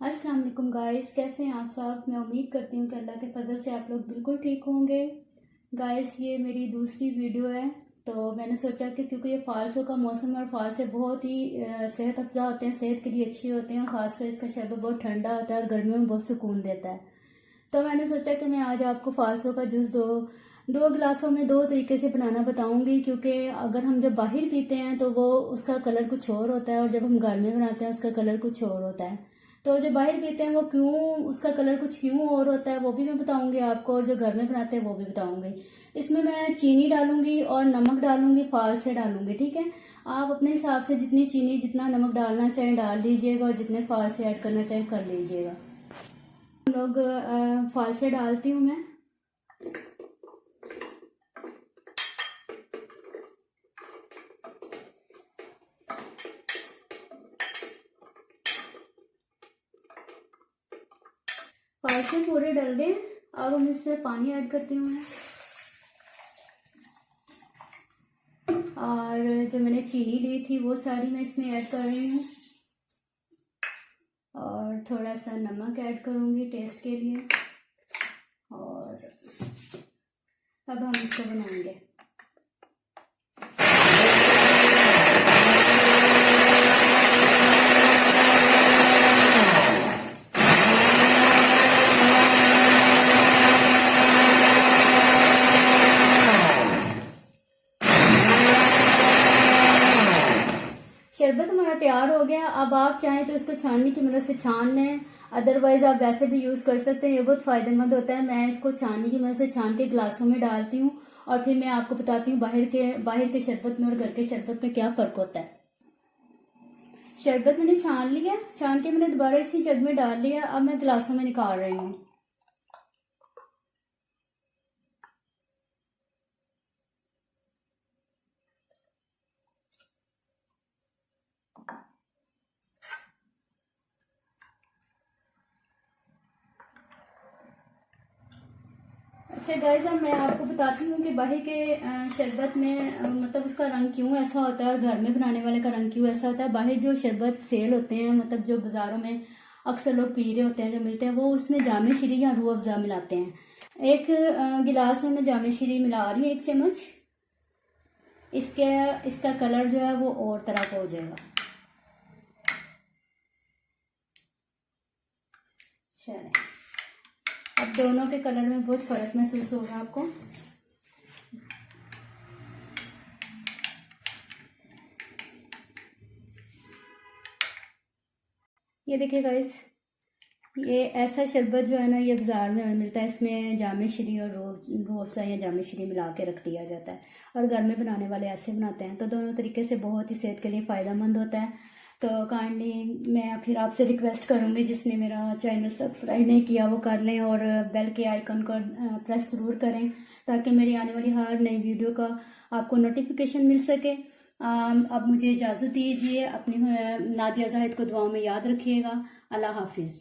अस्सलाम वालेकुम गाइस, कैसे हैं आप सब। मैं उम्मीद करती हूँ कि अल्लाह के फजल से आप लोग बिल्कुल ठीक होंगे। गाइस, ये मेरी दूसरी वीडियो है। तो मैंने सोचा कि क्योंकि ये फ़ालसों का मौसम है और फ़ालसे बहुत ही सेहत अफजा होते हैं, सेहत के लिए अच्छे होते हैं और ख़ासकर इसका शरबत बहुत ठंडा होता है और गर्मियों में बहुत सुकून देता है। तो मैंने सोचा कि मैं आज आपको फ़ालसों का जूस दो गिलासों में दो तरीके से बनाना बताऊंगी। क्योंकि अगर हम जब बाहर पीते हैं तो वो उसका कलर कुछ और होता है और जब हम घर में बनाते हैं उसका कलर कुछ और होता है। तो जो बाहर पीते हैं वो क्यों, उसका कलर कुछ क्यों और होता है वो भी मैं बताऊंगी आपको, और जो घर में बनाते हैं वो भी बताऊंगी। इसमें मैं चीनी डालूंगी और नमक डालूंगी, फाल से डालूंगी। ठीक है, आप अपने हिसाब से जितनी चीनी जितना नमक डालना चाहें डाल लीजिएगा और जितने फाल से ऐड करना चाहें कर लीजिएगा। हम लोग फाल से डालती हूँ मैं। फाल से पूरे डल गए। अब हम इससे पानी ऐड करती हूँ मैं, और जो मैंने चीनी ली थी वो सारी मैं इसमें ऐड कर रही हूँ और थोड़ा सा नमक ऐड करूँगी टेस्ट के लिए। और अब हम इसको बनाएंगे। शरबत हमारा तैयार हो गया। अब आप चाहें तो इसको छाननी की मदद से छान लें, अदरवाइज आप वैसे भी यूज़ कर सकते हैं। ये बहुत फ़ायदेमंद होता है। मैं इसको छाननी की मदद से छान के गिलासों में डालती हूँ और फिर मैं आपको बताती हूँ बाहर के शरबत में और घर के शरबत में क्या फ़र्क होता है। शरबत मैंने छान लिया, छान के मैंने दोबारा इसी जग में डाल लिया। अब मैं गिलासों में निकाल रही हूँ। अच्छा गाइस, अब मैं आपको बताती हूँ कि बाहर के शरबत में मतलब उसका रंग क्यों ऐसा होता है और घर में बनाने वाले का रंग क्यों ऐसा होता है। बाहर जो शरबत सेल होते हैं, मतलब जो बाज़ारों में अक्सर लोग पी रहे होते हैं, जो मिलते हैं, वो उसमें जामे शीरी या रूह अफ़ज़ा मिलाते हैं। एक गिलास में मैं जामे शीरी मिला रही हूँ, 1 चम्मच। इसका कलर जो है वो और तरह का हो जाएगा। चलें, अब दोनों के कलर में बहुत फ़र्क महसूस होगा आपको। ये देखिए गाइस, ये ऐसा शरबत जो है ना, ये बाज़ार में हमें मिलता है। इसमें जामे शीरी और रूह अफ़ज़ा या जामे शीरी मिला के रख दिया जाता है और घर में बनाने वाले ऐसे बनाते हैं। तो दोनों तरीके से बहुत ही सेहत के लिए फ़ायदेमंद होता है। तो काइंडली मैं फिर आपसे रिक्वेस्ट करूँगी, जिसने मेरा चैनल सब्सक्राइब नहीं किया वो कर लें और बेल के आइकन को प्रेस ज़रूर करें ताकि मेरी आने वाली हर नई वीडियो का आपको नोटिफिकेशन मिल सके। अब मुझे इजाज़त दीजिए। अपनी नादिया ज़ाहिद को दुआओं में याद रखिएगा। अल्लाह हाफिज़।